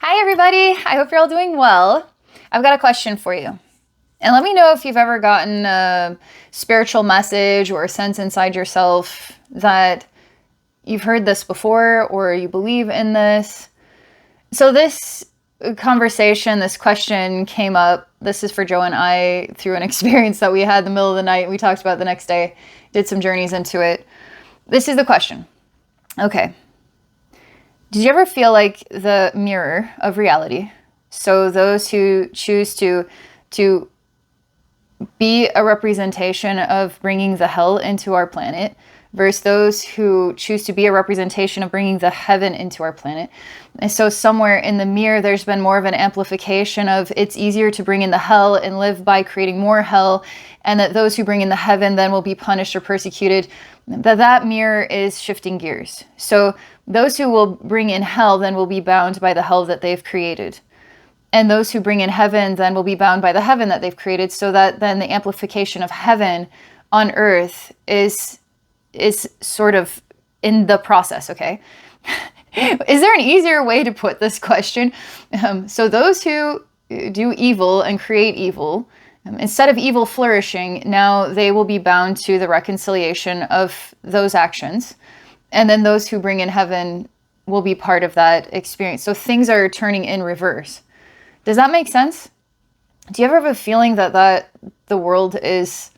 Hi, everybody. I hope you're all doing well. I've got a question for you. And let me know if you've ever gotten a spiritual message or a sense inside yourself that you've heard this before or you believe in this. So this conversation, this question came up. This is for Joe and I through an experience that we had in the middle of the night. We talked about the next day, did some journeys into it. This is the question. Okay. Did you ever feel like the mirror of reality? So those who choose to be a representation of bringing the hell into our planet versus those who choose to be a representation of bringing the heaven into our planet. And so somewhere in the mirror, there's been more of an amplification of it's easier to bring in the hell and live by creating more hell, and that those who bring in the heaven then will be punished or persecuted. That mirror is shifting gears. So those who will bring in hell then will be bound by the hell that they've created. And those who bring in heaven then will be bound by the heaven that they've created, so that then the amplification of heaven on earth is sort of in the process, okay? Is there an easier way to put this question? So those who do evil and create evil, instead of evil flourishing, now they will be bound to the reconciliation of those actions. And then those who bring in heaven will be part of that experience. So things are turning in reverse. Does that make sense? Do you ever have a feeling that the world is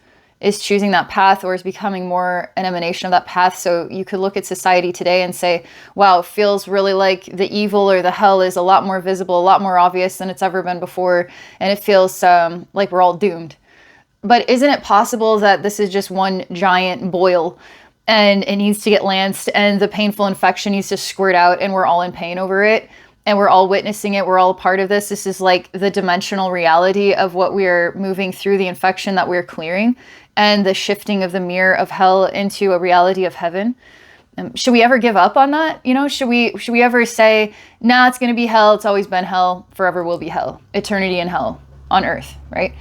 choosing that path, or is becoming more an emanation of that path? So you could look at society today and say, wow, it feels really like the evil or the hell is a lot more visible, a lot more obvious than it's ever been before. And it feels like we're all doomed. But isn't it possible that this is just one giant boil and it needs to get lanced and the painful infection needs to squirt out and we're all in pain over it? And we're all witnessing it. We're all a part of this. This is like the dimensional reality of what we're moving through, the infection that we're clearing, and the shifting of the mirror of hell into a reality of heaven. Should we ever give up on that? Should we ever say, nah, it's going to be hell. It's always been hell. Forever will be hell. Eternity in hell on earth, right?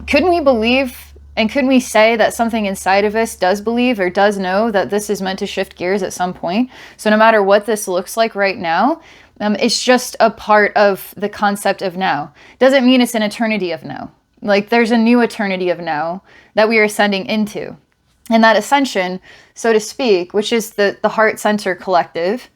Couldn't we believe, and couldn't we say that something inside of us does believe or does know that this is meant to shift gears at some point? So no matter what this looks like right now, it's just a part of the concept of now. Doesn't mean it's an eternity of now. Like there's a new eternity of now that we are ascending into. And that ascension, so to speak, which is the Heart Center Collective,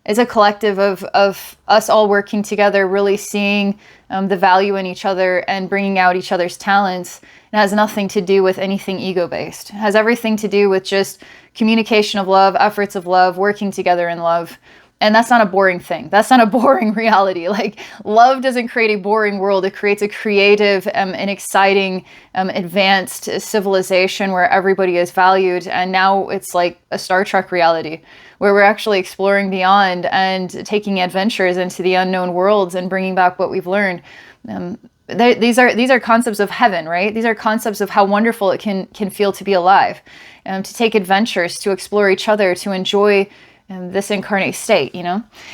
is a collective of us all working together, really seeing the value in each other and bringing out each other's talents. It has nothing to do with anything ego-based. It has everything to do with just communication of love, efforts of love, working together in love. And that's not a boring thing. That's not a boring reality. Like, love doesn't create a boring world. It creates a creative and exciting, advanced civilization where everybody is valued. And now it's like a Star Trek reality where we're actually exploring beyond and taking adventures into the unknown worlds and bringing back what we've learned. These are concepts of heaven, right? These are concepts of how wonderful it can feel to be alive, to take adventures, to explore each other, to enjoy this incarnate state,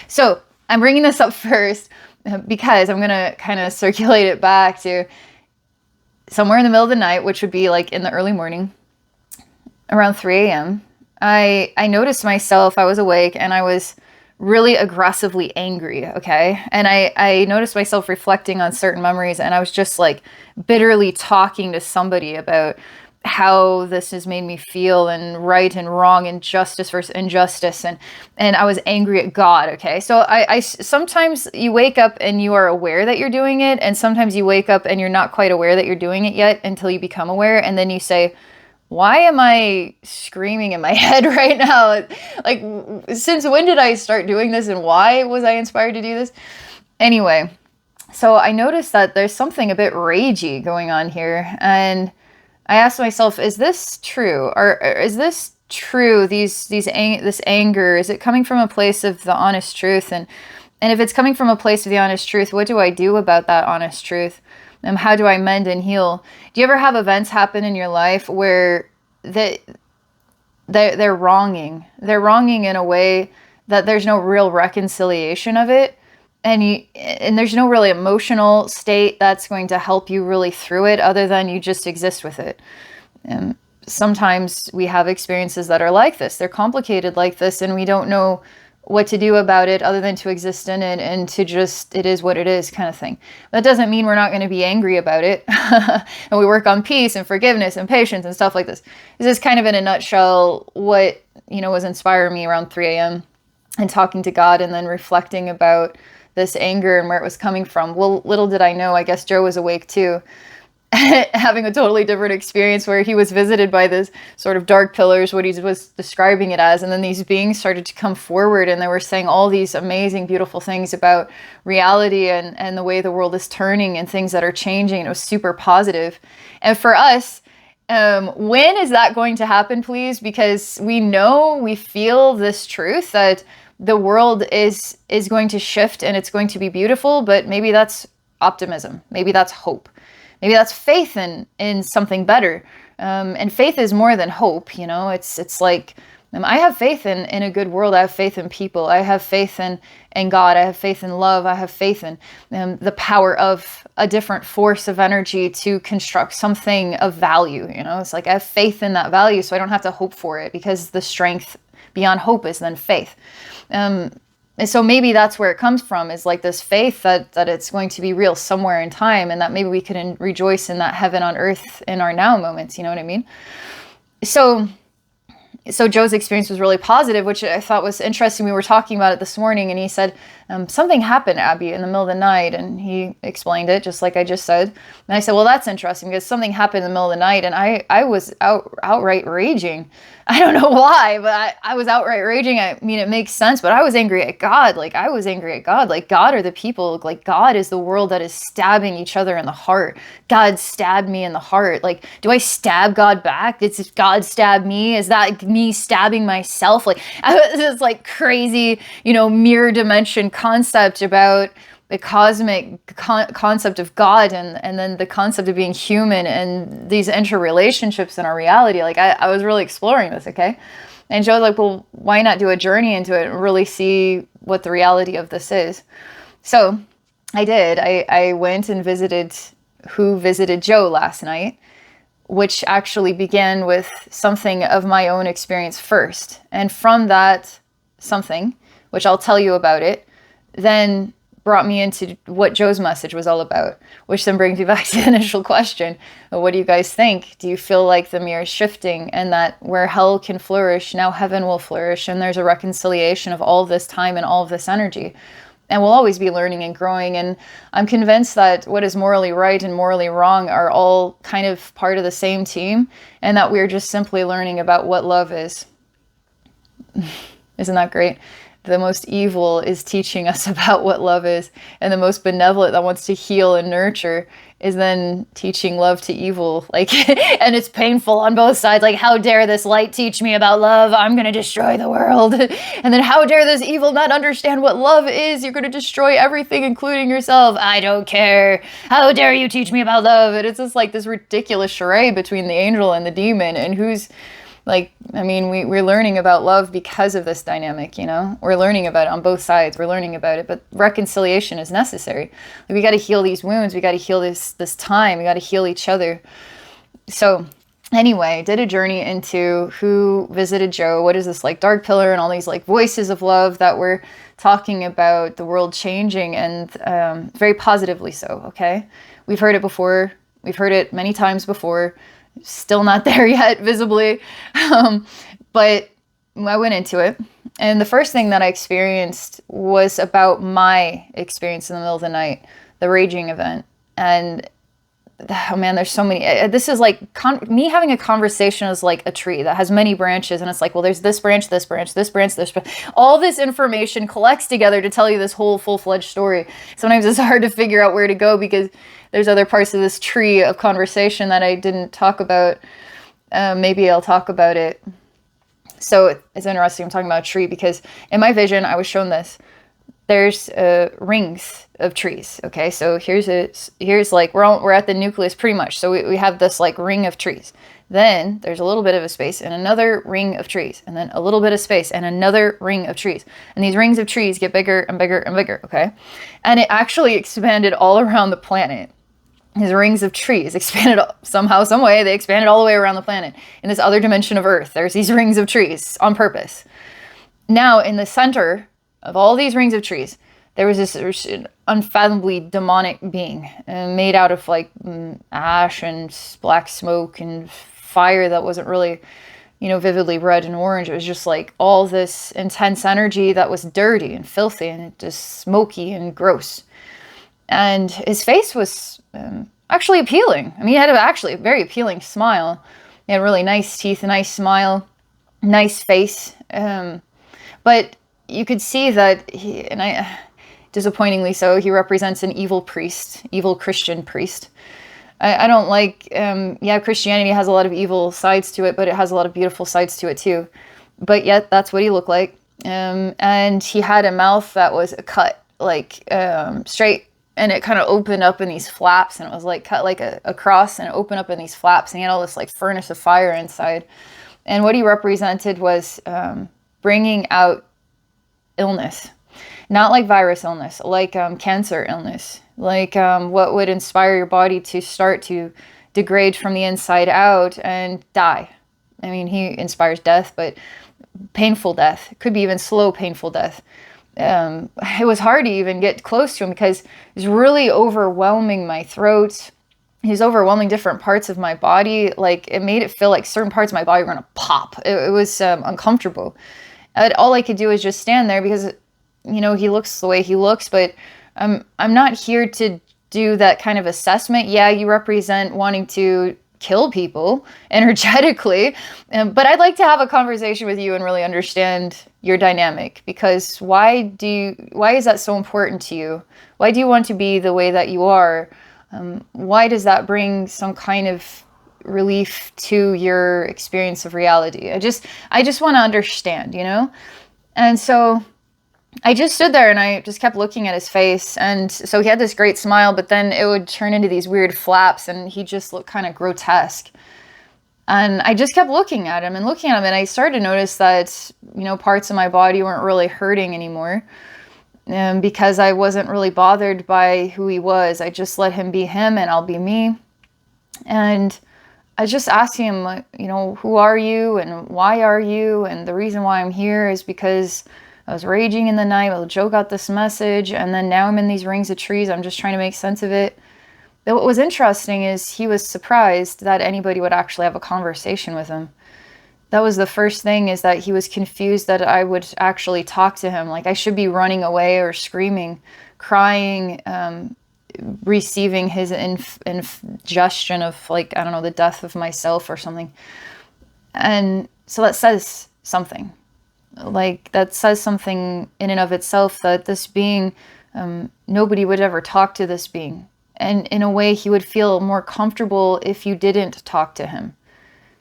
So I'm bringing this up first because I'm going to kind of circulate it back to somewhere in the middle of the night, which would be like in the early morning, around 3 a.m. I noticed myself, I was awake and I was really aggressively angry, okay? And I noticed myself reflecting on certain memories, and I was just like bitterly talking to somebody about how this has made me feel, and right and wrong, and justice versus injustice, and I was angry at God, okay? So I sometimes you wake up and you are aware that you're doing it, and sometimes you wake up and you're not quite aware that you're doing it yet until you become aware, and then you say, why am I screaming in my head right now? Like, since when did I start doing this, and why was I inspired to do this? Anyway, so I noticed that there's something a bit ragey going on here, and I asked myself, is this true? Or is this true, this anger? Is it coming from a place of the honest truth? And if it's coming from a place of the honest truth, what do I do about that honest truth? How do I mend and heal? Do you ever have events happen in your life where they're wronging? They're wronging in a way that there's no real reconciliation of it. And there's no really emotional state that's going to help you really through it other than you just exist with it. Sometimes we have experiences that are like this. They're complicated like this, and we don't know what to do about it other than to exist in it and to just, it is what it is kind of thing. That doesn't mean we're not going to be angry about it. And we work on peace and forgiveness and patience and stuff like this. This is kind of in a nutshell what, was inspiring me around 3 a.m. and talking to God and then reflecting about this anger and where it was coming from. Well, little did I know, I guess Joe was awake too, having a totally different experience where he was visited by this sort of dark pillars, what he was describing it as. And then these beings started to come forward and they were saying all these amazing, beautiful things about reality and the way the world is turning and things that are changing. And it was super positive. And for us, when is that going to happen, please? Because we feel this truth that the world is going to shift and it's going to be beautiful, but maybe that's optimism. Maybe that's hope. Maybe that's faith in something better. And faith is more than hope, It's like, I have faith in a good world. I have faith in people. I have faith in God. I have faith in love. I have faith in the power of a different force of energy to construct something of value, It's like I have faith in that value, so I don't have to hope for it, because the strength beyond hope is then faith. And so maybe that's where it comes from, is like this faith that it's going to be real somewhere in time, and that maybe we can rejoice in that heaven on earth in our now moments, you know what I mean? So Joe's experience was really positive, which I thought was interesting. We were talking about it this morning, and he said, something happened, Abbey, in the middle of the night, and he explained it just like I just said. And I said, well, that's interesting, because something happened in the middle of the night, and I was outright raging. I don't know why, but I was outright raging. I mean, it makes sense, but I was angry at God. I was angry at God. God are the people. God is the world that is stabbing each other in the heart. God stabbed me in the heart. Do I stab God back? Did God stab me? Is that me stabbing myself? This crazy, mirror dimension concept about the cosmic concept of God and then the concept of being human and these interrelationships in our reality. I was really exploring this, okay? And Joe's like, well, why not do a journey into it and really see what the reality of this is? So I did. I went and visited Joe last night, which actually began with something of my own experience first. And from that something, which I'll tell you about it, then brought me into what Joe's message was all about, which then brings me back to the initial question. What do you guys think? Do you feel like the mirror is shifting, and that where hell can flourish, now heaven will flourish, and there's a reconciliation of all of this time and all of this energy? And we'll always be learning and growing. And I'm convinced that what is morally right and morally wrong are all kind of part of the same team, and that we're just simply learning about what love is. Isn't that great? The most evil is teaching us about what love is, and the most benevolent that wants to heal and nurture is then teaching love to evil. And it's painful on both sides. How dare this light teach me about love? I'm going to destroy the world. And then how dare this evil not understand what love is? You're going to destroy everything, including yourself. I don't care. How dare you teach me about love? And it's just this ridiculous charade between the angel and the demon, and who's we're learning about love because of this dynamic, We're learning about it on both sides. We're learning about it, but reconciliation is necessary. We got to heal these wounds. We got to heal this time. We got to heal each other. So anyway, did a journey into who visited Joe. What is this dark pillar and all these voices of love that were talking about the world changing, and very positively so. Okay. We've heard it before. We've heard it many times before. Still not there yet, visibly. But I went into it. And the first thing that I experienced was about my experience in the middle of the night, the raging event. And oh man, there's so many. This is me having a conversation is like a tree that has many branches. And it's well, there's this branch, this branch, this branch, this branch. All this information collects together to tell you this whole full-fledged story. Sometimes it's hard to figure out where to go, because there's other parts of this tree of conversation that I didn't talk about. Maybe I'll talk about it. So it's interesting I'm talking about a tree, because in my vision, I was shown this. There's rings of trees. Okay, so here's we're at the nucleus pretty much. So we have this ring of trees. Then there's a little bit of a space and another ring of trees, and then a little bit of space and another ring of trees. And these rings of trees get bigger and bigger and bigger. Okay, and it actually expanded all around the planet. These rings of trees expanded somehow, some way. They expanded all the way around the planet. In this other dimension of Earth, there's these rings of trees on purpose. Now, in the center of all these rings of trees, there was this unfathomably demonic being made out of like ash and black smoke and fire that wasn't really, vividly red and orange. It was just like all this intense energy that was dirty and filthy and just smoky and gross. And his face was actually appealing. I mean, he had actually a very appealing smile. He had really nice teeth, a nice smile, nice face. But you could see that disappointingly so, he represents an evil priest, evil Christian priest. I don't like, Christianity has a lot of evil sides to it, but it has a lot of beautiful sides to it too. But yet, that's what he looked like. And he had a mouth that was cut, like, straight, and it kind of opened up in these flaps, and it was like cut like a cross, and it opened up in these flaps, and he had all this like furnace of fire inside. And what he represented was bringing out illness. Not like virus illness, like cancer illness, like what would inspire your body to start to degrade from the inside out and die. I mean, he inspires death, but painful death. It could be even slow, painful death. It was hard to even get close to him because it was really overwhelming my throat. He was overwhelming different parts of my body. Like, it made it feel like certain parts of my body were going to pop. It was uncomfortable. All I could do was just stand there because, he looks the way he looks, but I'm not here to do that kind of assessment. Yeah, you represent wanting to kill people energetically, but I'd like to have a conversation with you and really understand your dynamic, because why is that so important to you? Why do you want to be the way that you are? Why does that bring some kind of relief to your experience of reality? I just want to understand, And so I just stood there and I just kept looking at his face. And so he had this great smile, but then it would turn into these weird flaps and he just looked kind of grotesque. And I just kept looking at him, and I started to notice that, parts of my body weren't really hurting anymore. Because I wasn't really bothered by who he was. I just let him be him and I'll be me. And I just asked him, who are you and why are you? And the reason why I'm here is because I was raging in the night. Well, Joe got this message, and then now I'm in these rings of trees. I'm just trying to make sense of it. But what was interesting is he was surprised that anybody would actually have a conversation with him. That was the first thing, is that he was confused that I would actually talk to him. Like I should be running away or screaming, crying, receiving his ingestion of, like, I don't know, the death of myself or something. And so that says something. Like, that says something in and of itself, that this being, nobody would ever talk to this being. And in a way, he would feel more comfortable if you didn't talk to him.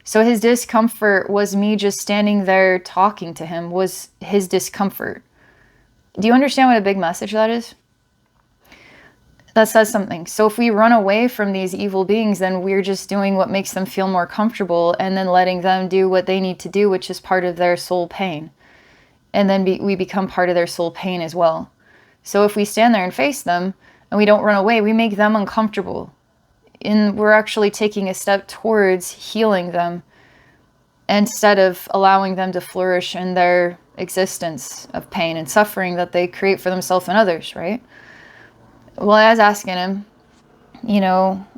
So his discomfort was me just standing there talking to him, was his discomfort. Do you understand what a big message that is? That says something. So if we run away from these evil beings, then we're just doing what makes them feel more comfortable and then letting them do what they need to do, which is part of their soul pain. And then we become part of their soul pain as well. So if we stand there and face them and we don't run away, we make them uncomfortable. And we're actually taking a step towards healing them instead of allowing them to flourish in their existence of pain and suffering that they create for themselves and others, right? Well, I was asking him,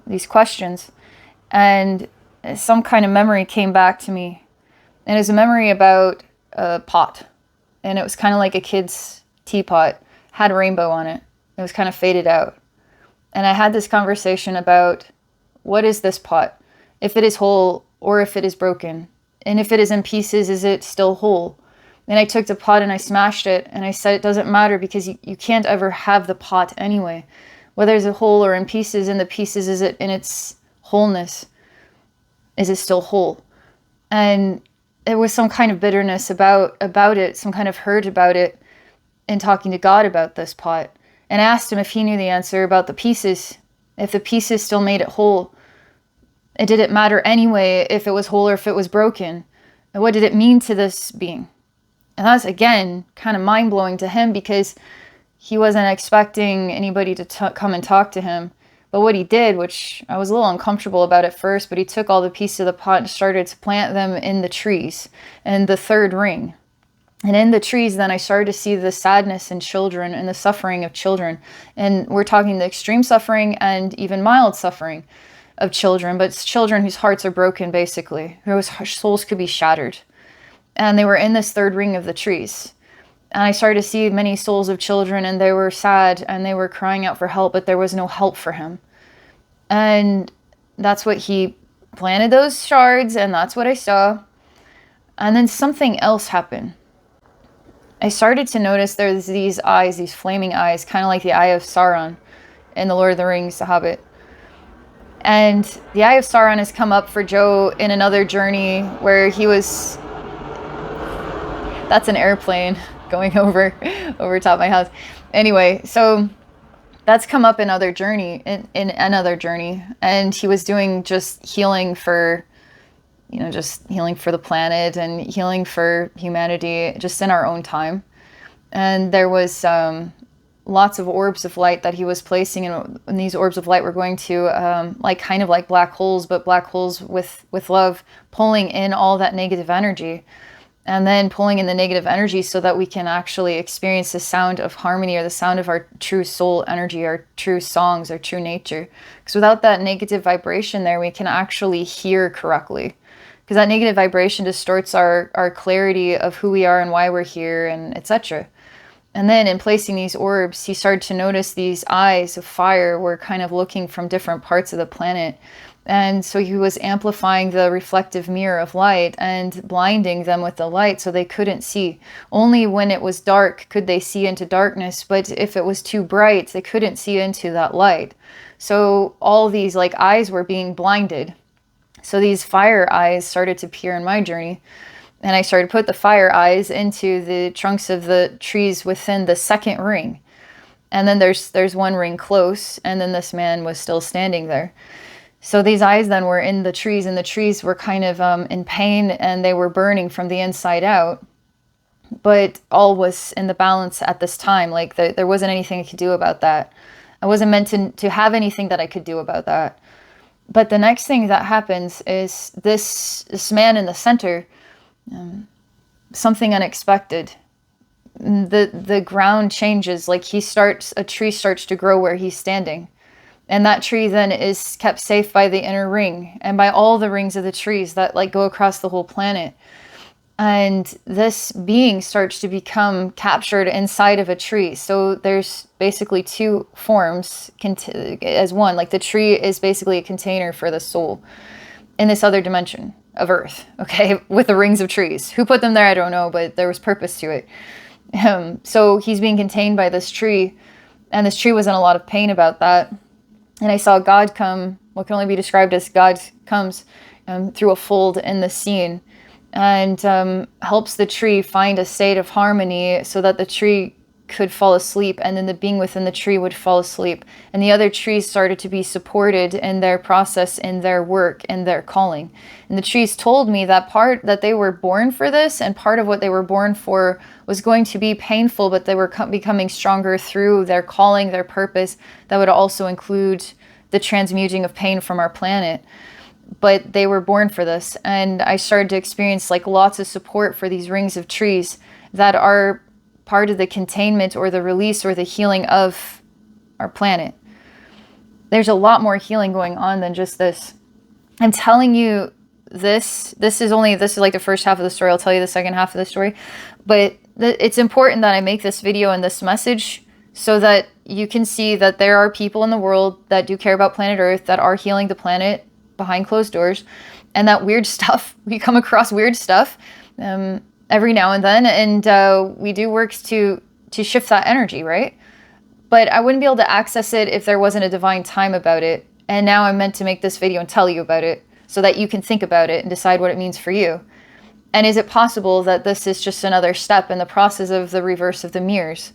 these questions, and some kind of memory came back to me. And it was a memory about a pot. And it was kind of like a kid's teapot, had a rainbow on it. It was kind of faded out. And I had this conversation about, what is this pot? If it is whole or if it is broken. And if it is in pieces, is it still whole? And I took the pot and I smashed it. And I said, it doesn't matter, because you can't ever have the pot anyway. Whether it's a whole or in pieces, in the pieces, is it in its wholeness? Is it still whole? And there was some kind of bitterness about it, some kind of hurt about it, in talking to God about this pot. And I asked him if he knew the answer about the pieces, if the pieces still made it whole. It didn't matter anyway if it was whole or if it was broken. And what did it mean to this being? And that's, again, kind of mind-blowing to him, because he wasn't expecting anybody to come and talk to him. But what he did, which I was a little uncomfortable about at first, but he took all the pieces of the pot and started to plant them in the trees, in the third ring. And in the trees, then I started to see the sadness in children and the suffering of children. And we're talking the extreme suffering and even mild suffering of children, but it's children whose hearts are broken, basically, whose souls could be shattered. And they were in this third ring of the trees. And I started to see many souls of children, and they were sad and they were crying out for help, but there was no help for him. And that's what he planted, those shards, and that's what I saw. And then something else happened. I started to notice there's these eyes, these flaming eyes, kind of like the eye of Sauron in The Lord of the Rings, The Hobbit. And the eye of Sauron has come up for Joe in another journey where he was... That's an airplane going over top of my house. Anyway, so that's come up in another journey, and he was doing just healing for, just healing for the planet and healing for humanity just in our own time. And there was lots of orbs of light that he was placing, and these orbs of light were going to kind of like black holes, but black holes with love, pulling in all that negative energy, and then pulling in the negative energy so that we can actually experience the sound of harmony, or the sound of our true soul energy, our true songs, our true nature. Because without that negative vibration there, we can actually hear correctly. Because that negative vibration distorts our clarity of who we are and why we're here, and etc. And then in placing these orbs, he started to notice these eyes of fire were kind of looking from different parts of the planet. And so he was amplifying the reflective mirror of light and blinding them with the light so they couldn't see. Only when it was dark could they see into darkness, but if it was too bright, they couldn't see into that light. So all these eyes were being blinded. So these fire eyes started to appear in my journey. And I started to put the fire eyes into the trunks of the trees within the second ring. And then there's one ring close, and then this man was still standing there. So these eyes then were in the trees, and the trees were kind of in pain, and they were burning from the inside out. But all was in the balance at this time. There wasn't anything I could do about that. I wasn't meant to have anything that I could do about that. But the next thing that happens is this man in the center, something unexpected. The ground changes. A tree starts to grow where he's standing. And that tree then is kept safe by the inner ring and by all the rings of the trees that go across the whole planet. And this being starts to become captured inside of a tree. So there's basically two forms as one. The tree is basically a container for the soul in this other dimension of Earth, okay, with the rings of trees. Who put them there, I don't know, but there was purpose to it. So he's being contained by this tree, and this tree was in a lot of pain about that. And I saw God come, what can only be described as God comes through a fold in the scene, and helps the tree find a state of harmony so that the tree could fall asleep, and then the being within the tree would fall asleep. And the other trees started to be supported in their process, in their work, in their calling. And the trees told me that they were born for this, and part of what they were born for was going to be painful, but they were becoming stronger through their calling, their purpose. That would also include the transmuting of pain from our planet. But they were born for this. And I started to experience lots of support for these rings of trees that are part of the containment or the release or the healing of our planet. There's a lot more healing going on than just this. I'm telling you this is the first half of the story. I'll tell you the second half of the story. But it's important that I make this video and this message so that you can see that there are people in the world that do care about planet Earth, that are healing the planet behind closed doors, and that weird stuff, we come across weird stuff every now and then, and we do works to shift that energy, right? But I wouldn't be able to access it if there wasn't a divine time about it. And now I'm meant to make this video and tell you about it so that you can think about it and decide what it means for you. And is it possible that this is just another step in the process of the reverse of the mirrors?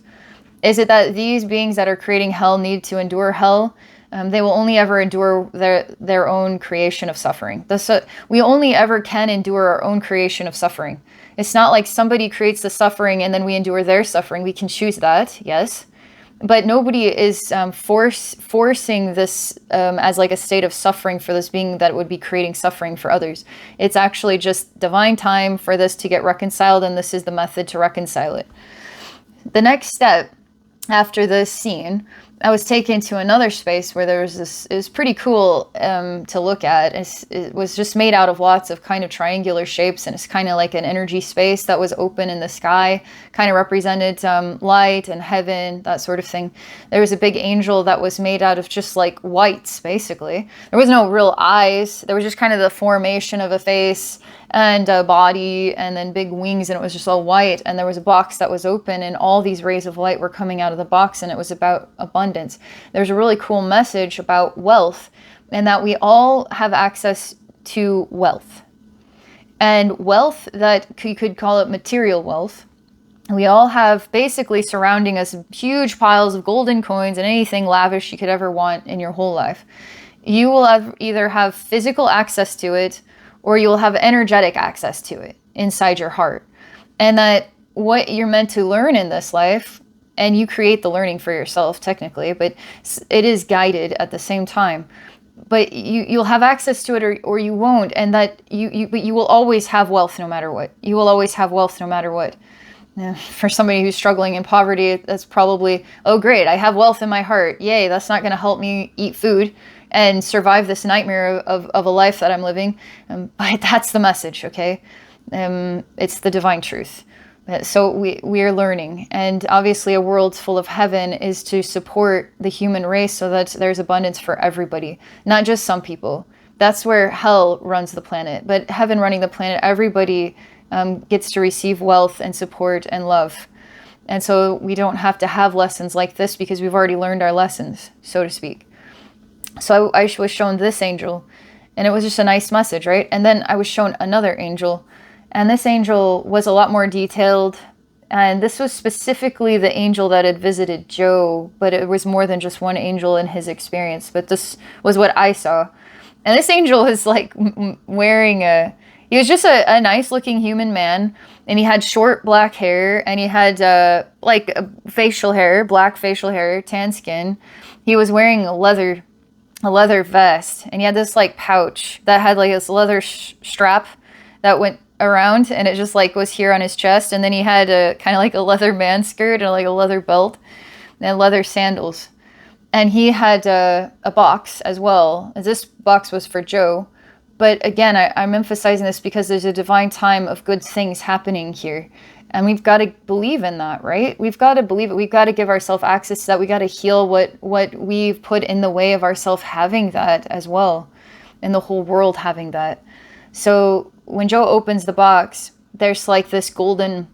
Is it that these beings that are creating hell need to endure hell? They will only ever endure their own creation of suffering. We only ever can endure our own creation of suffering. It's not like somebody creates the suffering and then we endure their suffering. We can choose that, yes. But nobody is forcing this as like a state of suffering for this being that would be creating suffering for others. It's actually just divine time for this to get reconciled, and this is the method to reconcile it. The next step after this scene, I was taken to another space where there was this, it was pretty cool to look at. It was just made out of lots of kind of triangular shapes, and it's kind of like an energy space that was open in the sky, kind of represented light and heaven, that sort of thing. There was a big angel that was made out of just like whites, basically. There was no real eyes. There was just kind of the formation of a face and a body and then big wings, and it was just all white. And there was a box that was open, and all these rays of light were coming out of the box, and it was about abundance. There's a really cool message about wealth, and that we all have access to wealth. And wealth, that you could call it material wealth, we all have basically surrounding us huge piles of golden coins and anything lavish you could ever want in your whole life. You will either have physical access to it, or you'll have energetic access to it inside your heart. And that what you're meant to learn in this life, and you create the learning for yourself technically, but it is guided at the same time. But you'll have access to it, or you won't, and that but you will always have wealth no matter what. You will always have wealth no matter what. For somebody who's struggling in poverty, that's probably, oh great, I have wealth in my heart. Yay, that's not going to help me eat food and survive this nightmare of a life that I'm living. But that's the message, okay? It's the divine truth. So we are learning. And obviously a world full of heaven is to support the human race so that there's abundance for everybody, not just some people. That's where hell runs the planet. But heaven running the planet, everybody gets to receive wealth and support and love. And so we don't have to have lessons like this because we've already learned our lessons, so to speak. So I was shown this angel, and it was just a nice message, right? And then I was shown another angel, and this angel was a lot more detailed. And this was specifically the angel that had visited Joe, but it was more than just one angel in his experience. But this was what I saw. And this angel is like wearing he was just a nice looking human man, and he had short black hair, and he had like facial hair, black facial hair, tan skin. He was wearing a leather vest, and he had this like pouch that had like this leather strap that went around, and it just like was here on his chest. And then he had a kind of like a leather man skirt and like a leather belt and leather sandals. And he had a box as well. This box was for Joe. But again, I'm emphasizing this because there's a divine time of good things happening here. And we've got to believe in that, right? We've got to believe it. We've got to give ourselves access to that. We got to heal what we've put in the way of ourselves having that as well, and the whole world having that. So when Joe opens the box, there's like this golden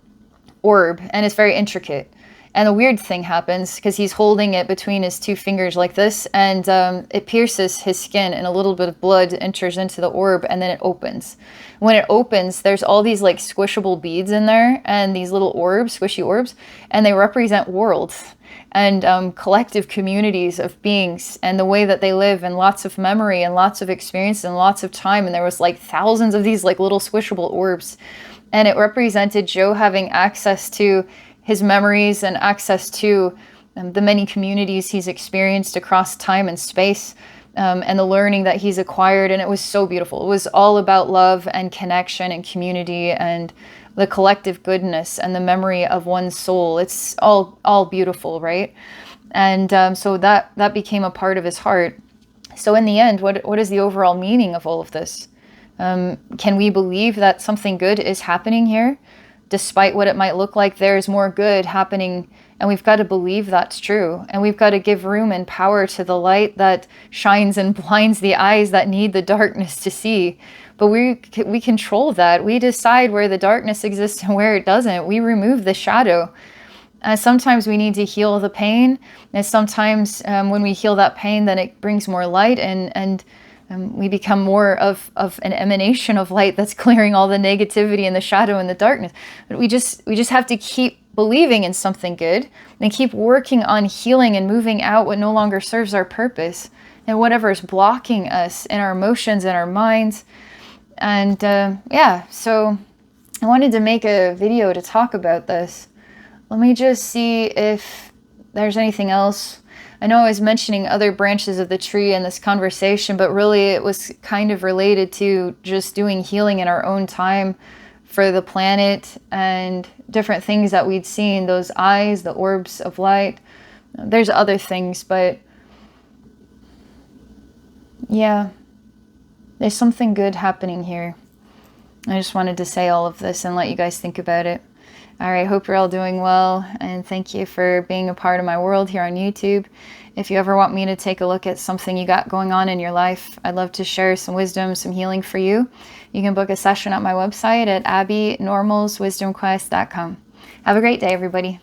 orb, and it's very intricate. And a weird thing happens because he's holding it between his two fingers like this, and it pierces his skin, and a little bit of blood enters into the orb, and then it opens. When it opens, there's all these like squishable beads in there, and these little orbs, squishy orbs, and they represent worlds and collective communities of beings and the way that they live, and lots of memory and lots of experience and lots of time. And there was like thousands of these like little squishable orbs, and it represented Joe having access to his memories and access to the many communities he's experienced across time and space, and the learning that he's acquired. And it was so beautiful. It was all about love and connection and community and the collective goodness and the memory of one's soul. It's all beautiful, right? And so that became a part of his heart. So in the end, what is the overall meaning of all of this? Can we believe that something good is happening here? Despite what it might look like, there's more good happening, and we've got to believe that's true. And we've got to give room and power to the light that shines and blinds the eyes that need the darkness to see. But we control that. We decide where the darkness exists and where it doesn't. We remove the shadow. Sometimes we need to heal the pain, and sometimes when we heal that pain, then it brings more light, and we become more of an emanation of light that's clearing all the negativity and the shadow and the darkness. But we just have to keep believing in something good and keep working on healing and moving out what no longer serves our purpose and whatever is blocking us in our emotions and our minds. And so I wanted to make a video to talk about this. Let me just see if there's anything else. I know I was mentioning other branches of the tree in this conversation, but really it was kind of related to just doing healing in our own time for the planet and different things that we'd seen, those eyes, the orbs of light. There's other things, but yeah, there's something good happening here. I just wanted to say all of this and let you guys think about it. All right, hope you're all doing well, and thank you for being a part of my world here on YouTube. If you ever want me to take a look at something you got going on in your life, I'd love to share some wisdom, some healing for you. You can book a session at my website at abbeynormalswisdomquest.com. Have a great day, everybody.